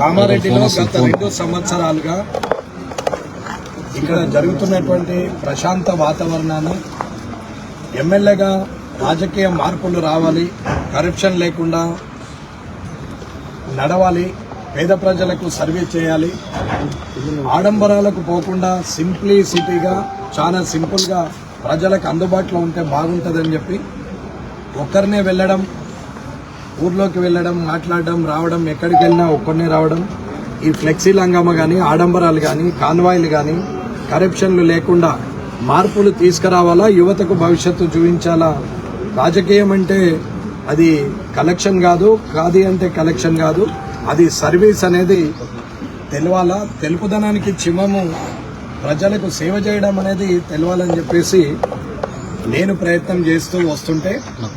కామారెడ్డిలో గత 2 సంవత్సరాలుగా ఇక్కడ జరుగుతున్నటువంటి ప్రశాంత వాతావరణాన్ని ఎమ్మెల్యేగా రాజకీయ మార్పులు రావాలి, కరప్షన్ లేకుండా నడవాలి, పేద ప్రజలకు సర్వీస్ చేయాలి, ఆడంబరాలకు పోకుండా సింప్లిసిటీగా చాలా సింపుల్గా ప్రజలకు అందుబాటులో ఉంటే బాగుంటుందని చెప్పి ఒక్కరినే వెళ్ళడం, ఊర్లోకి వెళ్ళడం, మాట్లాడడం, రావడం, ఎక్కడికి వెళ్ళినా ఒక్కరినే రావడం, ఈ ఫ్లెక్సీ లంగమ్మ కానీ, ఆడంబరాలు కానీ, కాన్వాయిలు కానీ, కరప్షన్లు లేకుండా మార్పులు తీసుకురావాలా, యువతకు భవిష్యత్తు చూపించాలా. రాజకీయం అంటే అది కలెక్షన్ కాదు, కాది అంటే కలెక్షన్ కాదు, అది సర్వీస్ అనేది తెలవాలా. తెలుపుదనానికి చిమ్మము ప్రజలకు సేవ చేయడం అనేది తెలవాలని చెప్పేసి నేను ప్రయత్నం చేస్తూ వస్తుంటే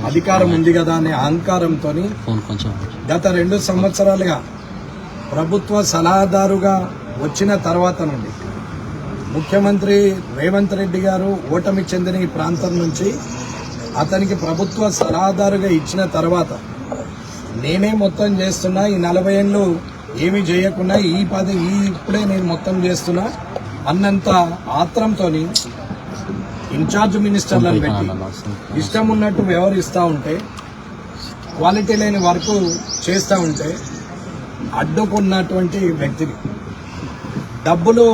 అధికారం ఉంది కదా అనే అహంకారంతో గత 2 సంవత్సరాలుగా ప్రభుత్వ సలహాదారుగా వచ్చిన తర్వాత నుండి ముఖ్యమంత్రి రేవంత్ రెడ్డి గారు ఓటమి చెందిన ఈ ప్రాంతం నుంచి అతనికి ప్రభుత్వ సలహాదారుగా ఇచ్చిన తర్వాత నేనే మొత్తం చేస్తున్నా, ఈ 40 ఏళ్ళు ఏమీ చేయకుండా ఇప్పుడే నేను మొత్తం చేస్తున్నా అన్నంత ఆత్రంతో ఇన్ఛార్జ్ మినిస్టర్లను పెట్టి ఇష్టం ఉన్నట్టు వ్యవహరిస్తూ ఉంటే, క్వాలిటీ లేని వర్క్ చేస్తూ ఉంటే అడ్డుకున్నటువంటి వ్యక్తిని, డబ్బులు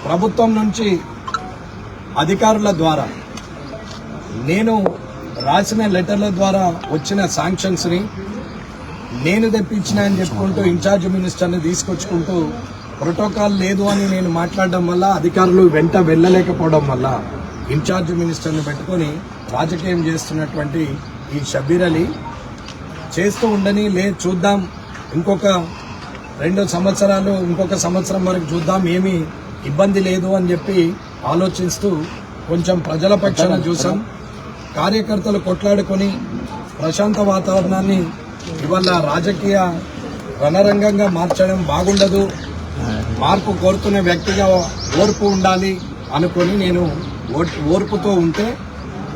ప్రభుత్వం నుంచి అధికారుల ద్వారా నేను రాసిన లెటర్ల ద్వారా వచ్చిన శాంక్షన్స్ని నేను తెప్పించిన అని చెప్పుకుంటూ ఇన్ఛార్జ్ మినిస్టర్ని తీసుకొచ్చుకుంటూ ప్రోటోకాల్ లేదు అని నేను మాట్లాడడం వల్ల అధికారులు వెంట వెళ్ళలేకపోవడం వల్ల ఇన్ఛార్జ్ మినిస్టర్ని పెట్టుకొని రాజకీయం చేస్తున్నటువంటి ఈ షబ్బీర్ అలీ చేస్తూ ఉండని, చూద్దాం ఇంకొక 2 సంవత్సరాలు, ఇంకొక సంవత్సరం వరకు చూద్దాం, ఏమీ ఇబ్బంది లేదు అని చెప్పి ఆలోచిస్తూ కొంచెం ప్రజల పక్షాన చూసాం. కార్యకర్తలు కొట్లాడుకొని ప్రశాంత వాతావరణాన్ని ఇవాళ రాజకీయ రణరంగంగా మార్చడం బాగుండదు, మార్పు కోరుతున్న వ్యక్తిగా ఓర్పు ఉండాలి అనుకొని నేను ఓర్పుతో ఉంటే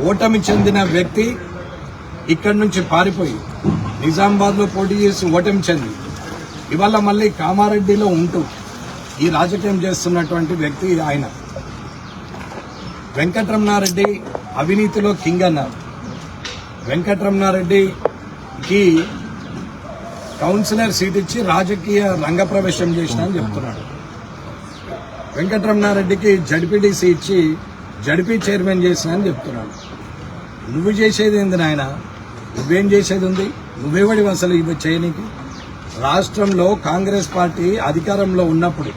ఓటమి చెందిన వ్యక్తి ఇక్కడి నుంచి పారిపోయి నిజామాబాద్లో పోటీ చేసి ఓటమి చెంది ఇవాళ మళ్ళీ కామారెడ్డిలో ఉంటూ ఈ రాజకీయం చేస్తున్నటువంటి వ్యక్తి ఆయన. వెంకటరమణారెడ్డి అవినీతిలో కింగ్ అన్నారు. వెంకటరమణారెడ్డికి కౌన్సిలర్ సీట్ ఇచ్చి రాజకీయ రంగప్రవేశం చేసిన అని చెప్తున్నాడు. వెంకటరమణారెడ్డికి జడ్పీటీసీ ఇచ్చి జడ్పీ చైర్మన్ చేసిన అని చెప్తున్నాడు. నువ్వు చేసేది ఏంది నాయన? నువ్వేం చేసేది ఉంది? నువ్వేవాడి అసలు ఇవి చేయనికి? రాష్ట్రంలో కాంగ్రెస్ పార్టీ అధికారంలో ఉన్నప్పుడు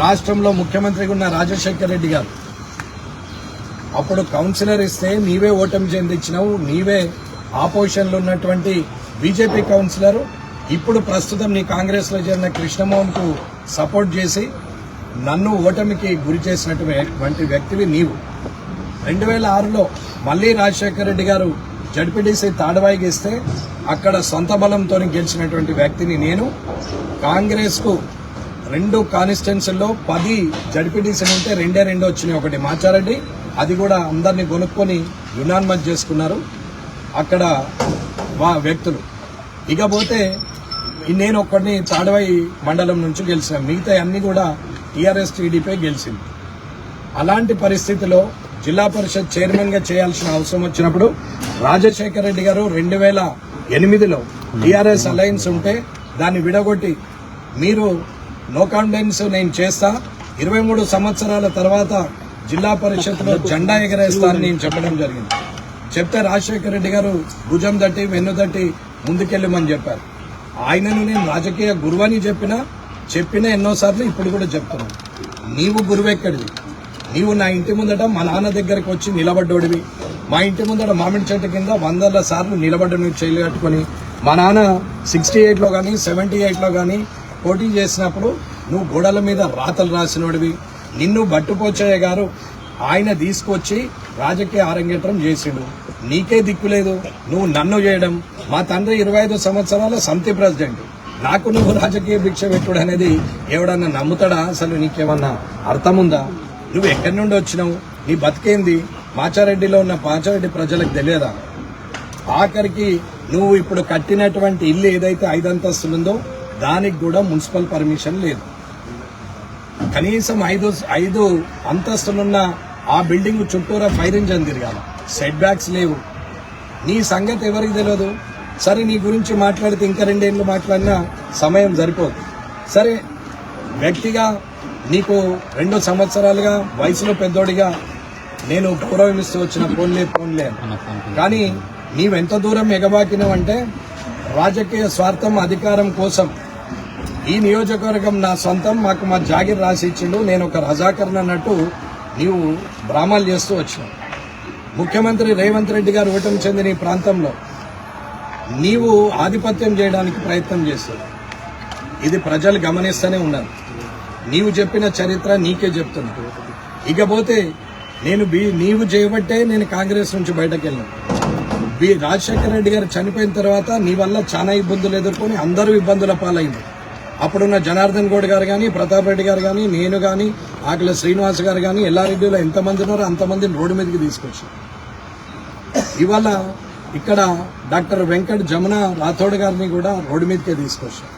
రాష్ట్రంలో ముఖ్యమంత్రిగా ఉన్న రాజశేఖర రెడ్డి గారు అప్పుడు కౌన్సిలర్ ఇస్తే నీవే ఓటమి చెందించినావు, నీవే ఆపోజిషన్లో ఉన్నటువంటి బీజేపీ కౌన్సిలర్ ఇప్పుడు ప్రస్తుతం నీ కాంగ్రెస్లో చేరిన కృష్ణమోహన్కు సపోర్ట్ చేసి నన్ను ఓటమికి గురి చేసినటువంటి వ్యక్తివి నీవు. 2006లో మళ్లీ రాజశేఖర రెడ్డి గారు జడ్పీటీసీ తాడవాయికి ఇస్తే అక్కడ సొంత బలంతో గెలిచినటువంటి వ్యక్తిని నేను. కాంగ్రెస్కు 2 కాన్స్టిట్యున్సీల్లో 10 జడ్పీటీసీలు ఉంటే 2 వచ్చినాయి, ఒకటి మాచారెడ్డి, అది కూడా అందరినీ కొనుక్కొని యునానిమస్ చేసుకున్నారు అక్కడ వ్యక్తులు. ఇకపోతే నేను ఒక్కడిని తాడవాయి మండలం నుంచి గెలిచిన, మిగతా అన్ని కూడా టీఆర్ఎస్ టీడీపీ గెలిచింది. అలాంటి పరిస్థితిలో జిల్లా పరిషత్ చైర్మన్గా చేయాల్సిన అవసరం వచ్చినప్పుడు రాజశేఖర రెడ్డి గారు 2008లో టీఆర్ఎస్ అలయన్స్ ఉంటే దాన్ని విడగొట్టి మీరు నో కాన్ఫిడెన్స్ నేను చేస్తా, 23 సంవత్సరాల తర్వాత జిల్లా పరిషత్లో జెండా ఎగరేస్తా అని నేను చెప్పడం జరిగింది. చెప్తే రాజశేఖర రెడ్డి గారు భుజం తట్టి వెన్ను తట్టి ముందుకెళ్ళమని చెప్పారు. ఆయనను నేను రాజకీయ గురువని చెప్పిన ఎన్నోసార్లు ఇప్పుడు కూడా చెప్తున్నాను. నీవు గురువెక్కడివి? నీవు నా ఇంటి ముందట మా నాన్న దగ్గరకు వచ్చి నిలబడ్డోడివి, మా ఇంటి ముందట మామిడి చెట్టు కింద 100 సార్లు నిలబడ్డ నువ్వు చేయలు కట్టుకొని. మా నాన్న 68లో కానీ 78లో కానీ పోటీ చేసినప్పుడు నువ్వు గోడల మీద రాతలు రాసినోడివి. నిన్ను భట్టుపోచయ్య గారు ఆయన తీసుకొచ్చి రాజకీయ అరంగేట్రం చేసిండు, నీకే దిక్కులేదు, నువ్వు నన్ను చేయడం. మా తండ్రి 25 సంవత్సరాల సమితి ప్రెసిడెంట్, నాకు నువ్వు రాజకీయ భిక్ష పెట్టుడు అనేది ఎవడన్నా నమ్ముతాడా? అసలు నీకేమన్నా అర్థం ఉందా? నువ్వు ఎక్కడి నుండి వచ్చినావు? నీ బతికేంది? మాచారెడ్డిలో ఉన్న మాచారెడ్డి ప్రజలకు తెలియదా? ఆఖరికి నువ్వు ఇప్పుడు కట్టినటువంటి ఇల్లు ఏదైతే 5 అంతస్తులుందో దానికి కూడా మున్సిపల్ పర్మిషన్ లేదు. కనీసం ఐదు అంతస్తులున్న ఆ బిల్డింగ్ చుట్టూరా ఫైర్ ఇంజన్ తిరగాల, సెట్ బ్యాక్స్ లేవు. నీ సంగతి ఎవరికి తెలియదు. సరే, నీ గురించి మాట్లాడితే ఇంకా 2 ఏళ్ళు మాట్లాడినా సమయం సరిపోదు. సరే, వ్యక్తిగా నీకు 2 సంవత్సరాలుగా వయసులో పెద్దోడిగా నేను గౌరవం ఇస్తూ వచ్చిన పోన్లే. కానీ నీవెంత దూరం ఎగబాకినావంటే రాజకీయ స్వార్థం, అధికారం కోసం ఈ నియోజకవర్గం నా సొంతం, మాకు మా జాగిర్ రాసి ఇచ్చిండు, నేను ఒక రజాకర్ని అన్నట్టు నీవు డ్రామాలు చేస్తూ వచ్చినావు. ముఖ్యమంత్రి రేవంత్ రెడ్డి గారు ఓటమి చెందిన ఈ ప్రాంతంలో నీవు ఆధిపత్యం చేయడానికి ప్రయత్నం చేస్తావు. ఇది ప్రజలు గమనిస్తూనే ఉన్నారు. నీవు చెప్పిన చరిత్ర నీకే చెప్తున్నా. ఇకపోతే నీవు చేయబట్టే నేను కాంగ్రెస్ నుంచి బయటకు వెళ్ళాను. రాజశేఖర రెడ్డి గారు చనిపోయిన తర్వాత నీ వల్ల చాలా ఇబ్బందులు ఎదుర్కొని అందరూ ఇబ్బందుల పాలైంది. అప్పుడున్న జనార్దన్ గౌడ్ గారు కానీ, ప్రతాప్ రెడ్డి గారు కానీ, నేను కానీ, ఆకుల శ్రీనివాస్ గారు కానీ, ఎల్లారెడ్డిలో ఎంతమంది ఉన్నారో అంతమందిని రోడ్డు మీదకి తీసుకొచ్చారు. ఇవాళ ఇక్కడ డాక్టర్ వెంకట్ జమున రాథోడ్ గారిని కూడా రోడ్డు మీదకే తీసుకొచ్చారు.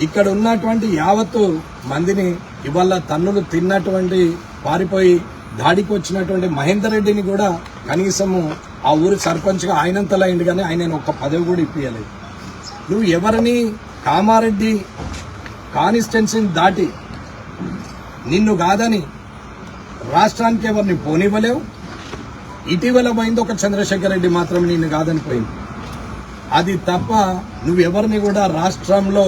ఇక్కడ ఉన్నటువంటి యావత్తు మందిని ఇవాళ తన్నులు తిన్నటువంటి పారిపోయి దాడికి వచ్చినటువంటి మహేందర్ రెడ్డిని కూడా కనీసము ఆ ఊరి సర్పంచ్గా ఆయనంతలా అయింది, కానీ ఆయన ఒక్క పదవి కూడా ఇప్పించలేదు. నువ్వు ఎవరిని కామారెడ్డి కాన్స్టిట్యున్సీని దాటి నిన్ను కాదని రాష్ట్రానికి ఎవరిని పోనివ్వలేవు. ఇటీవల పోయింది ఒక చంద్రశేఖర్ రెడ్డి మాత్రం నిన్ను కాదని పోయింది. అది తప్ప నువ్వెవరిని కూడా రాష్ట్రంలో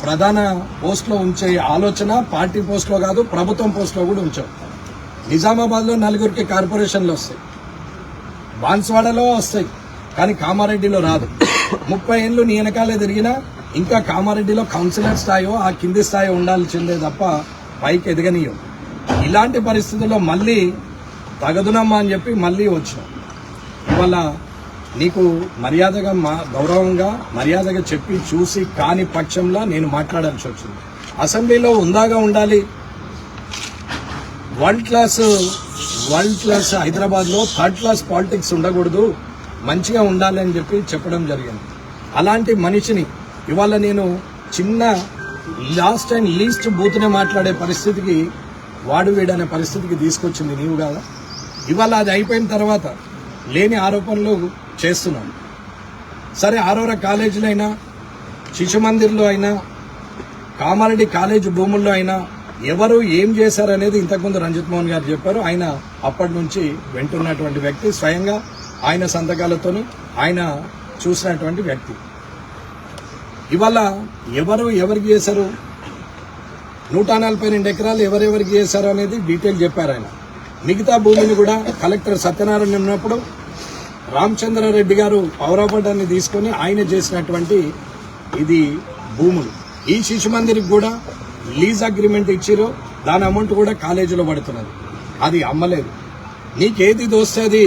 ప్రధాన పోస్టులో ఉంచే ఆలోచన పార్టీ పోస్టులో కాదు, ప్రభుత్వం పోస్టులో కూడా ఉంచావు. నిజామాబాద్లో 4 కార్పొరేషన్లు వస్తాయి, బాన్స్వాడలో వస్తాయి, కానీ కామారెడ్డిలో రాదు. 30 ఏళ్ళు నీ వెనకాలే తిరిగినా ఇంకా కామారెడ్డిలో కౌన్సిలర్ స్థాయో ఆ కింది స్థాయి ఉండాల్సిందే తప్ప పైకి ఎదగనీయం. ఇలాంటి పరిస్థితుల్లో మళ్ళీ తగదునమ్మా అని చెప్పి మళ్ళీ వచ్చినాం. ఇవాళ నీకు మర్యాదగా గౌరవంగా మర్యాదగా చెప్పి చూసి కాని పక్షంలో నేను మాట్లాడాల్సి వచ్చింది. అసెంబ్లీలో ఉందాగా ఉండాలి. వరల్డ్ క్లాస్ హైదరాబాద్లో 3rd క్లాస్ పాలిటిక్స్ ఉండకూడదు, మంచిగా ఉండాలి అని చెప్పి చెప్పడం జరిగింది. అలాంటి మనిషిని ఇవాళ నేను చిన్న లాస్ట్ అండ్ లీస్ట్ బూత్నే మాట్లాడే పరిస్థితికి వాడు వీడనే పరిస్థితికి తీసుకొచ్చింది నీవు కాదా. ఇవాళ అది అయిపోయిన తర్వాత లేని ఆరోపణలు చేస్తున్నాను. సరే, ఆరోరా కాలేజీలో అయినా, శిశు మందిర్లో అయినా, కామారెడ్డి కాలేజీ భూముల్లో అయినా ఎవరు ఏం చేశారనేది ఇంతకుముందు రంజిత్ మోహన్ గారు చెప్పారు. ఆయన అప్పటి నుంచి వెంటున్నటువంటి వ్యక్తి, స్వయంగా ఆయన సంతకాలతోని ఆయన చూసినటువంటి వ్యక్తి. ఇవాళ ఎవరికి చేశారు, 142 ఎకరాలు ఎవరెవరికి చేశారు అనేది డీటెయిల్ చెప్పారు ఆయన. మిగతా భూమిని కూడా కలెక్టర్ సత్యనారాయణ ఉన్నప్పుడు రామచంద్రారెడ్డి గారు పౌరాపటాన్ని తీసుకొని ఆయన చేసినటువంటి ఇది భూములు. ఈ శిశు మందిరికి కూడా లీజ్ అగ్రిమెంట్ ఇచ్చిరో దాని అమౌంట్ కూడా కాలేజీలో పడుతున్నది, అది అమ్మలేదు. నీకేది దోస్తుంది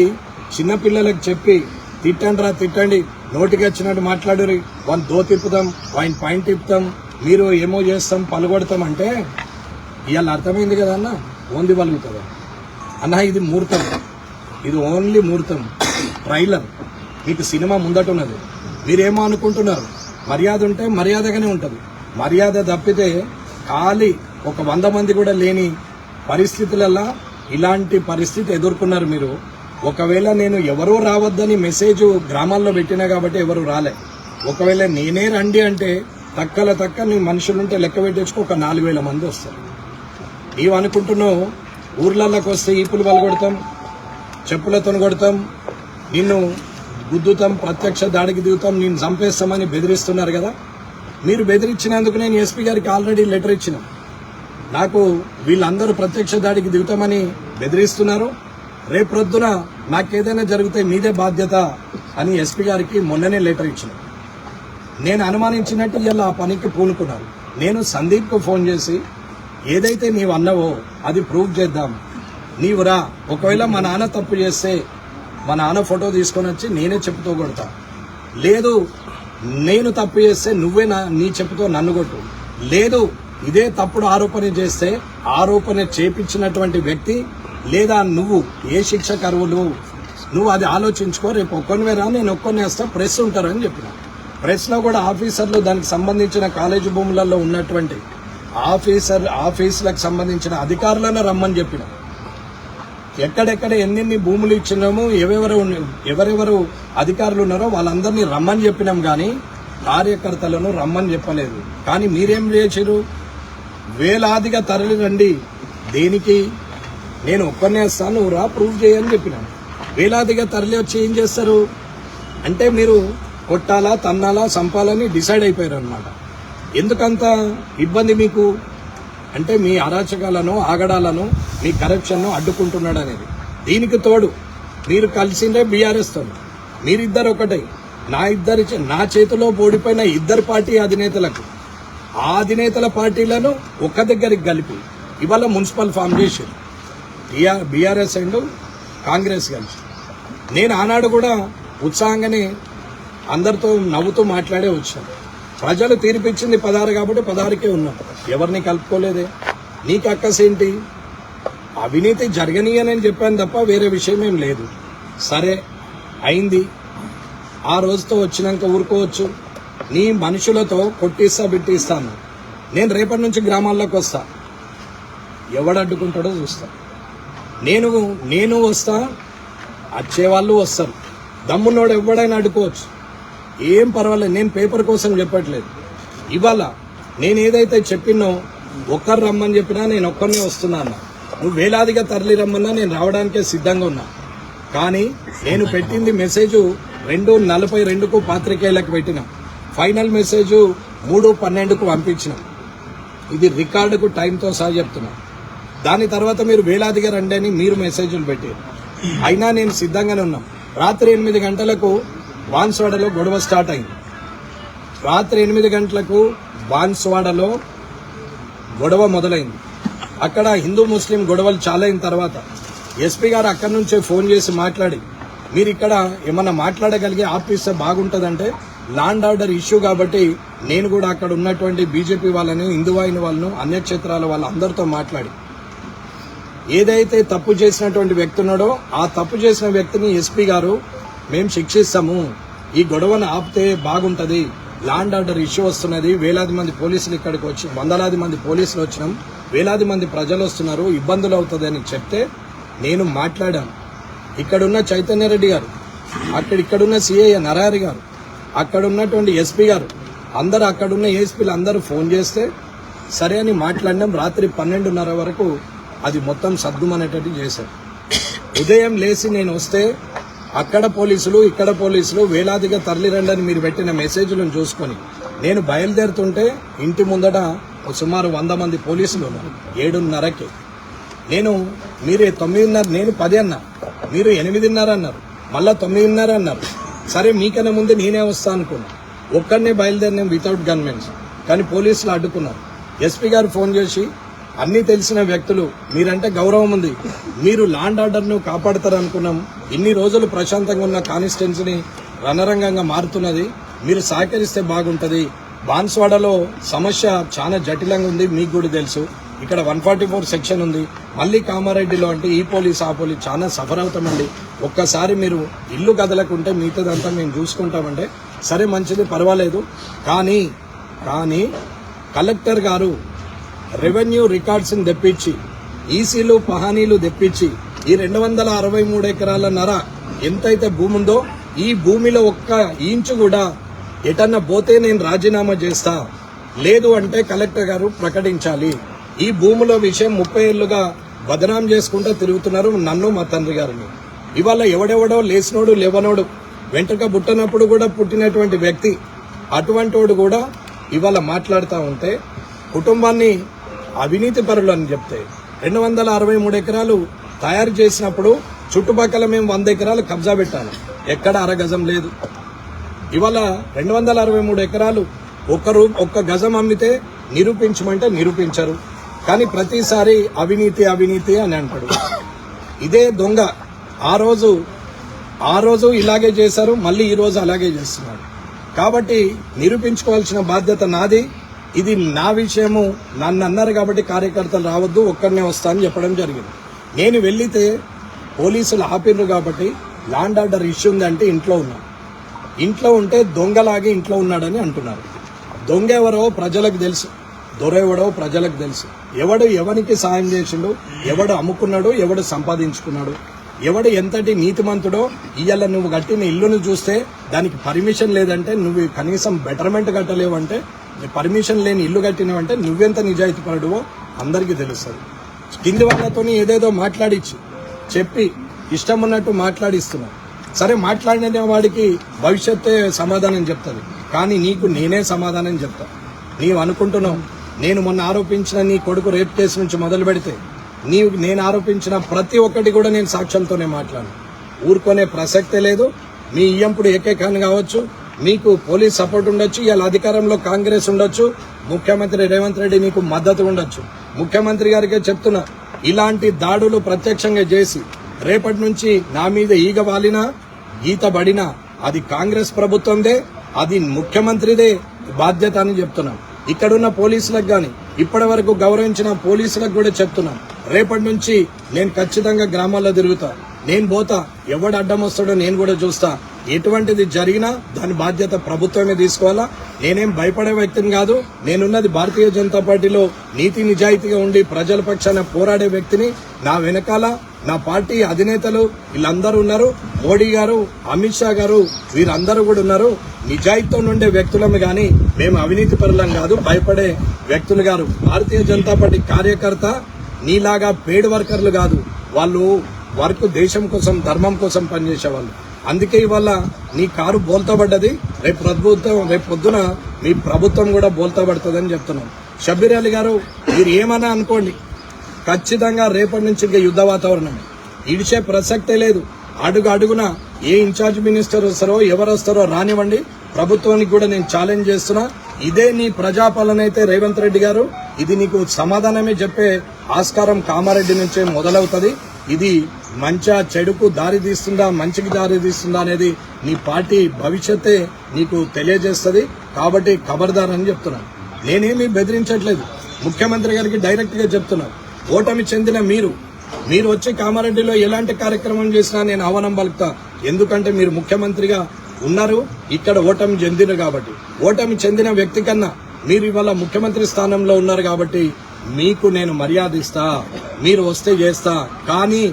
చిన్నపిల్లలకు చెప్పి తిట్టండి, నోటికి వచ్చినట్టు మాట్లాడరు, వాళ్ళని దో తిప్పుతాం, ఆయన పాయింట్ తిప్పుతాం, మీరు ఏమో చేస్తాం, పలుగొడతాం అంటే ఇవాళ అర్థమైంది కదా అన్న, ఓన్లీ పలుగుతుందా అన్న. ఇది ముహూర్తం, ఇది ఓన్లీ ముహూర్తం, ట్రైలర్. మీకు సినిమా ముందట ఉన్నది. మీరేమో అనుకుంటున్నారు, మర్యాద ఉంటే మర్యాదగానే ఉంటుంది. మర్యాద తప్పితే ఖాళీ ఒక 100 మంది కూడా లేని పరిస్థితులలో ఇలాంటి పరిస్థితి ఎదుర్కొన్నారు మీరు. ఒకవేళ నేను ఎవరూ రావద్దని మెసేజ్ గ్రామాల్లో పెట్టినా కాబట్టి ఎవరు రాలే. ఒకవేళ నేనే రండి అంటే తక్క నీ మనుషులుంటే లెక్క పెట్టేసుకు ఒక 4000 మంది వస్తారు. నీవు అనుకుంటున్నావు ఊర్లలోకి వస్తే ఈపులు పలగొడతాం, చెప్పులతో కొడతాం, నిన్ను గుద్దుతాం, ప్రత్యక్ష దాడికి దిగుతాం, నిన్ను చంపేస్తామని బెదిరిస్తున్నారు కదా. మీరు బెదిరించినందుకు నేను ఎస్పీ గారికి ఆల్రెడీ లెటర్ ఇచ్చిన. నాకు వీళ్ళందరూ ప్రత్యక్ష దాడికి దిగుతామని బెదిరిస్తున్నారు, రేపొద్దున నాకేదైనా జరిగితే మీదే బాధ్యత అని ఎస్పీ గారికి మొన్ననే లెటర్ ఇచ్చిన. నేను అనుమానించినట్టు ఇలా ఆ పనికి పూనుకున్నారు. నేను సందీప్కు ఫోన్ చేసి ఏదైతే నీవు అన్నావో అది ప్రూవ్ చేద్దాం, నీవు రా, ఒకవేళ మా నాన్న తప్పు చేస్తే మా నాన్న ఫోటో తీసుకొని వచ్చి నేనే చెప్పుతో కొడతా, లేదు నేను తప్పు చేస్తే నువ్వే నీ చెప్పుతో నన్ను కొట్టు, లేదు ఇదే తప్పుడు ఆరోపణ చేస్తే ఆరోపణ చేపించినటువంటి వ్యక్తి లేదా నువ్వు ఏ శిక్ష కరువులు నువ్వు అది ఆలోచించుకో, రేపు ఒక్కొనివే రా, నేను ఒక్కొని వేస్తా, ప్రెస్ ఉంటారని చెప్పిన. ప్రెస్లో కూడా ఆఫీసర్లు దానికి సంబంధించిన కాలేజీ భూములలో ఉన్నటువంటి ఆఫీసులకు సంబంధించిన అధికారులను రమ్మని చెప్పినాం. ఎక్కడెక్కడ ఎన్నెన్ని భూములు ఇచ్చినామో ఎవరెవరు అధికారులు ఉన్నారో వాళ్ళందరినీ రమ్మని చెప్పినాం, కానీ కార్యకర్తలను రమ్మని చెప్పలేదు. కానీ మీరేం చేశారు? వేలాదిగా తరలి రండి. దేనికి? నేను ఒక్కనే వస్తాను, నువ్వు రా, ప్రూవ్ చేయని చెప్పినాను. వేలాదిగా తరలి వచ్చి ఏం చేస్తారు అంటే మీరు కొట్టాలా, తన్నాలా, చంపాలని డిసైడ్ అయిపోయారు అనమాట. ఎందుకంత ఇబ్బంది మీకు అంటే మీ అరాచకాలను, ఆగడాలను, మీ కరప్షన్ను అడ్డుకుంటున్నాడు అనేది. దీనికి తోడు మీరు కలిసిందే బీఆర్ఎస్ తో. మీరిద్దరు ఒకటే. నా చేతిలో ఓడిపోయిన ఇద్దరు పార్టీ అధినేతలకు, ఆ అధినేతల పార్టీలను ఒక్క దగ్గరికి కలిపి ఇవాళ మున్సిపల్ ఫామ్ చేశారు బీఆర్ఎస్ అండ్ కాంగ్రెస్ కలిసి. నేను ఆనాడు కూడా ఉత్సాహంగానే అందరితో నవ్వుతూ మాట్లాడే వచ్చాను. ప్రజలు తీర్పిచ్చింది 16 కాబట్టి 16కే ఉన్నాం, ఎవరిని కలుపుకోలేదే. నీకు అక్కసేంటి? అవినీతి జరగనీయనని చెప్పాను తప్ప వేరే విషయం ఏం లేదు. సరే అయింది, ఆ రోజుతో వచ్చినాక ఊరుకోవచ్చు. నీ మనుషులతో కొట్టిస్తా బిట్టిస్తాను. నేను రేపటి నుంచి గ్రామాల్లోకి వస్తా, ఎవడు అడ్డుకుంటాడో చూస్తా. నేను వస్తా, వచ్చేవాళ్ళు వస్తారు. దమ్మున్నోడు ఎవడైనా అడ్డుకోవచ్చు, ఏం పర్వాలేదు. నేను పేపర్ కోసం చెప్పట్లేదు. ఇవాళ నేను ఏదైతే చెప్పినో ఒక్కరు రమ్మని చెప్పినా నేను ఒక్కరినే వస్తున్నా అన్న. నువ్వు వేలాదిగా తరలి రమ్మన్నా నేను రావడానికే సిద్ధంగా ఉన్నా. కానీ నేను పెట్టింది మెసేజ్ 2:42కు పాత్రికేయులకు పెట్టిన, ఫైనల్ మెసేజ్ 3:12కు పంపించిన. ఇది రికార్డుకు టైంతో సహా చెప్తున్నా. దాని తర్వాత మీరు వేలాదిగా రండి అని మీరు మెసేజ్లు పెట్టారు. అయినా నేను సిద్ధంగానే ఉన్నాం. రాత్రి 8 గంటలకు బాన్స్వాడలో గొడవ స్టార్ట్ అయింది. రాత్రి 8 గంటలకు బాన్స్వాడలో గొడవ మొదలైంది. అక్కడ హిందూ ముస్లిం గొడవలు చాలా అయిన తర్వాత ఎస్పీ గారు అక్కడి నుంచే ఫోన్ చేసి మాట్లాడి, మీరు ఇక్కడ ఏమన్నా మాట్లాడగలిగే ఆపిస్తే బాగుంటుందంటే, ల్యాండ్ ఆర్డర్ ఇష్యూ కాబట్టి నేను కూడా అక్కడ ఉన్నటువంటి బీజేపీ వాళ్ళని, హిందువాహిని వాళ్ళను, అన్యక్షేత్రాల వాళ్ళందరితో మాట్లాడి ఏదైతే తప్పు చేసినటువంటి వ్యక్తి ఉన్నాడో ఆ తప్పు చేసిన వ్యక్తిని ఎస్పీ గారు మేము శిక్షిస్తాము, ఈ గొడవను ఆపితే బాగుంటది, ల్యాండ్ ఆర్డర్ ఇష్యూ వస్తున్నది, వేలాది మంది పోలీసులు ఇక్కడికి వచ్చి, వందలాది మంది పోలీసులు వచ్చినాం, వేలాది మంది ప్రజలు వస్తున్నారు, ఇబ్బందులు అవుతుంది అని చెప్తే నేను మాట్లాడాను. ఇక్కడున్న చైతన్యరెడ్డి గారు, ఇక్కడున్న సిఐ నరహరి గారు, అక్కడ ఉన్నటువంటి ఎస్పీ గారు, అందరు అక్కడున్న ఏఎస్పీలు అందరూ ఫోన్ చేస్తే సరే అని మాట్లాడినాం. రాత్రి 12:30 వరకు అది మొత్తం సద్దుమనేటట్టు చేశారు. ఉదయం లేచి నేను వస్తే అక్కడ పోలీసులు, ఇక్కడ పోలీసులు వేలాదిగా తరలిరండి అని మీరు పెట్టిన మెసేజ్లను చూసుకొని నేను బయలుదేరుతుంటే ఇంటి ముందట సుమారు 100 మంది పోలీసులు ఉన్నారు. 7:30కి మీరే 9:30, నేను 10 అన్నా, మీరు 8:30 అన్నారు, మళ్ళా 9:30 అన్నారు. సరే మీకన్నా ముందు నేనే వస్తా అనుకున్నా. ఒక్కడనే బయలుదేరినాం వితౌట్ గన్మెన్స్. కానీ పోలీసులు అడ్డుకున్నారు. ఎస్పీ గారు ఫోన్ చేసి, అన్ని తెలిసిన వ్యక్తులు, మీరంటే గౌరవం ఉంది, మీరు ల్యాండ్ ఆర్డర్ను కాపాడతారు అనుకున్నాం, ఇన్ని రోజులు ప్రశాంతంగా ఉన్న కాన్స్టిట్యున్సీని రణరంగంగా మారుతున్నది, మీరు సహకరిస్తే బాగుంటది. బాన్స్వాడలో సమస్య చాలా జటిలంగా ఉంది, మీకు కూడా తెలుసు. ఇక్కడ 144 సెక్షన్ ఉంది. మళ్ళీ కామారెడ్డిలో అంటే ఈ పోలీస్ ఆ పోలీస్ చాలా సఫర్ అవుతామండి. ఒక్కసారి మీరు ఇల్లు కదలకుంటే మిగతాదంతా మేము చూసుకుంటామంటే సరే మంచిది, పర్వాలేదు. కానీ కలెక్టర్ గారు రెవెన్యూ రికార్డ్స్ని తెప్పించి, ఈసీలు పహానీలు తెప్పించి, ఈ 263 ఎకరాల నర ఎంతైతే భూమి ఉందో ఈ భూమిలో ఒక్క ఇంచు కూడా ఎటన్నా పోతే నేను రాజీనామా చేస్తా, లేదు అంటే కలెక్టర్ గారు ప్రకటించాలి. ఈ భూముల విషయం 30 ఏళ్లుగా బదనాం చేసుకుంటూ తిరుగుతున్నారు నన్ను, మా తండ్రి గారిని. ఇవాళ ఎవడెవడో లేచినోడు లేవనోడు, వెంట్రుక పుట్టినప్పుడు కూడా పుట్టినటువంటి వ్యక్తి అటువంటి వాడు కూడా ఇవాళ మాట్లాడుతూ ఉంటే, కుటుంబాన్ని అవినీతి పరులు అని చెప్తే 263 ఎకరాలు తయారు చేసినప్పుడు చుట్టుపక్కల మేము 100 ఎకరాలు కబ్జా పెట్టాలి, ఎక్కడ అరగజం లేదు. ఇవాళ 263 ఎకరాలు ఒక్క గజం అమ్మితే నిరూపించమంటే నిరూపించరు. కానీ ప్రతిసారి అవినీతి అవినీతి అని అంటాడు. ఇదే దొంగ ఆ రోజు ఇలాగే చేశారు, మళ్ళీ ఈ రోజు అలాగే చేస్తున్నారు. కాబట్టి నిరూపించుకోవాల్సిన బాధ్యత నాది. ఇది నా విషయము, నన్ను అన్నారు కాబట్టి కార్యకర్తలు రావద్దు, ఒక్కరినే వస్తా అని చెప్పడం జరిగింది. నేను వెళ్లితే పోలీసులు ఆపిర్రు కాబట్టి ల్యాండ్ ఆర్డర్ ఇష్యూ ఉందంటే ఇంట్లో ఉన్నా. ఇంట్లో ఉంటే దొంగలాగి ఇంట్లో ఉన్నాడని అంటున్నారు. దొంగ ఎవరో ప్రజలకు తెలుసు, దొరెవడో ప్రజలకు తెలుసు. ఎవడు ఎవరికి సాయం చేసిండు, ఎవడు అమ్ముకున్నాడు, ఎవడు సంపాదించుకున్నాడు, ఎవడు ఎంతటి నీతిమంతుడో. ఇవాళ నువ్వు కట్టిన ఇల్లును చూస్తే దానికి పర్మిషన్ లేదంటే, నువ్వు కనీసం బెటర్మెంట్ కట్టలేవంటే, పర్మిషన్ లేని ఇల్లు కట్టినవంటే నువ్వెంత నిజాయితీ పరుడువో అందరికీ తెలుస్తుంది. కింది వాళ్ళతో ఏదేదో మాట్లాడిచ్చి చెప్పి ఇష్టం ఉన్నట్టు మాట్లాడిస్తున్నావు. సరే, మాట్లాడిన వాడికి భవిష్యత్తే సమాధానం చెప్తుంది, కానీ నీకు నేనే సమాధానం చెప్తా. నీవు అనుకుంటున్నావు నేను మొన్న ఆరోపించిన నీ కొడుకు రేప్ కేసు నుంచి మొదలు పెడితే నేను ఆరోపించిన ప్రతి ఒక్కటి కూడా నేను సాక్ష్యంతోనే మాట్లాడు. ఊరుకునే ప్రసక్తే లేదు. మీ ఇయ్యంపుడు ఏకేకాని కావచ్చు, మీకు పోలీస్ సపోర్ట్ ఉండొచ్చు, ఇవాళ అధికారంలో కాంగ్రెస్ ఉండొచ్చు, ముఖ్యమంత్రి రేవంత్ రెడ్డి మీకు మద్దతు ఉండొచ్చు. ముఖ్యమంత్రి గారికే చెప్తున్నా, ఇలాంటి దాడులు ప్రత్యక్షంగా చేసి రేపటి నుంచి నా మీద ఈగ వాలినా గీత పడినా అది కాంగ్రెస్ ప్రభుత్వందే, అది ముఖ్యమంత్రిదే బాధ్యత అని చెప్తున్నాం. ఇక్కడున్న పోలీసులకు గాని ఇప్పటి వరకు గౌరవించిన పోలీసులకు కూడా చెప్తున్నాం, రేపటి నుంచి నేను ఖచ్చితంగా గ్రామాల్లో తిరుగుతా, నేను పోతా, ఎవడు అడ్డం వస్తాడో నేను కూడా చూస్తా. ఎటువంటిది జరిగినా దాని బాధ్యత ప్రభుత్వమే తీసుకోవాలా. నేనేం భయపడే వ్యక్తిని కాదు. నేనున్నది భారతీయ జనతా పార్టీలో నీతి నిజాయితీగా ఉండి ప్రజల పక్షాన పోరాడే వ్యక్తిని. నా వెనకాల నా పార్టీ అధినేతలు వీళ్ళందరూ ఉన్నారు. మోడీ గారు, అమిత్ షా గారు, వీరందరూ కూడా ఉన్నారు. నిజాయితీతో ఉండే వ్యక్తులము గాని మేము అవినీతి పరులం కాదు, భయపడే వ్యక్తులు గారు. భారతీయ జనతా పార్టీ కార్యకర్త నీలాగా పెయిడ్ వర్కర్లు కాదు. వాళ్ళు వర్క్ దేశం కోసం, ధర్మం కోసం పనిచేసేవాళ్ళు. అందుకే ఇవాళ నీ కారు బోల్తా పడ్డది. రేపు పొద్దున మీ ప్రభుత్వం కూడా బోల్తా పడుతుందని చెప్తున్నాం. షబ్బీర్ అలీ గారు, మీరు ఏమన్నా అనుకోండి, ఖచ్చితంగా రేపటి నుంచి ఇంకా యుద్ధ వాతావరణం ఇడిచే ప్రసక్తే లేదు. అడుగు అడుగున ఏ ఇన్ఛార్జ్ మినిస్టర్ వస్తారో ఎవరు వస్తారో రానివ్వండి, ప్రభుత్వానికి కూడా నేను ఛాలెంజ్ చేస్తున్నా. ఇదే నీ ప్రజాపాలన అయితే రేవంత్ రెడ్డి గారు, ఇది నీకు సమాధానమే చెప్పే ఆస్కారం కామారెడ్డి నుంచే మొదలవుతుంది. ఇది మంచా చెడుకు దారి తీస్తుందా, మంచికి దారి తీస్తుందా అనేది నీ పార్టీ భవిష్యత్తే నీకు తెలియజేస్తుంది. కాబట్టి ఖబర్దార్ అని చెప్తున్నాను. నేనేమీ బెదిరించట్లేదు. ముఖ్యమంత్రి గారికి డైరెక్ట్ గా చెప్తున్నాను, ఓటమి చెందిన మీరు వచ్చి కామారెడ్డిలో ఎలాంటి కార్యక్రమం చేసినా నేను ఆహ్వానం పలుకుతా. ఎందుకంటే మీరు ముఖ్యమంత్రిగా ఉన్నారు, ఇక్కడ ఓటమి చెందిన కాబట్టి. ఓటమి చెందిన వ్యక్తి కన్నా మీరు ఇవాళ ముఖ్యమంత్రి స్థానంలో ఉన్నారు కాబట్టి మీకు నేను మర్యాద ఇస్తా. మీరు వస్తే చేస్తా. కానీ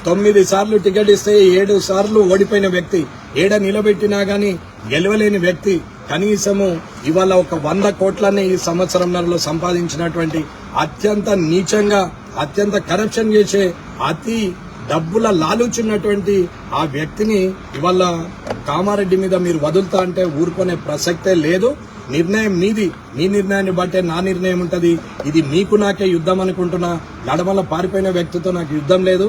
9 సార్లు టికెట్ ఇస్తే 7 సార్లు ఓడిపోయిన వ్యక్తి, ఏడ నిలబెట్టినా గానీ గెలవలేని వ్యక్తి, కనీసము ఇవాళ ఒక 100 కోట్లనే ఈ సంవత్సరంలో సంపాదించినటువంటి అత్యంత నీచంగా, అత్యంత కరప్షన్ చేసే, అతి డబ్బుల లాలుచున్నటువంటి ఆ వ్యక్తిని ఇవాళ కామారెడ్డి మీద మీరు వదులుతా అంటే ఊరుకునే ప్రసక్తే లేదు. నిర్ణయం మీది. మీ నిర్ణయాన్ని బట్టే నా నిర్ణయం ఉంటది. ఇది మీకు నాకే యుద్ధం అనుకుంటున్నా. నడమల పారిపోయిన వ్యక్తితో నాకు యుద్ధం లేదు.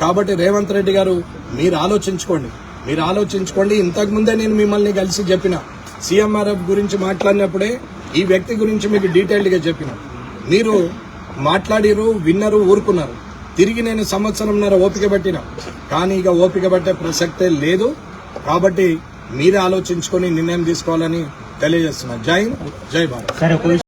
కాబట్టి రేవంత్ రెడ్డి గారు, మీరు ఆలోచించుకోండి. ఇంతకు ముందే నేను మిమ్మల్ని కలిసి చెప్పిన, సీఎంఆర్ఎఫ్ గురించి మాట్లాడినప్పుడే ఈ వ్యక్తి గురించి మీకు డీటెయిల్డ్ గా చెప్పిన. మీరు మాట్లాడిరు, విన్నరు, ఊరుకున్నారు. తిరిగి నేను సంవత్సరంన్నర ఓపిక పట్టిన, కానీ ఇక ఓపిక పట్టే ప్రసక్తే లేదు. కాబట్టి మీరే ఆలోచించుకొని నిర్ణయం తీసుకోవాలని తెలియజేస్తున్నా. జై హింద్, జై భారత్.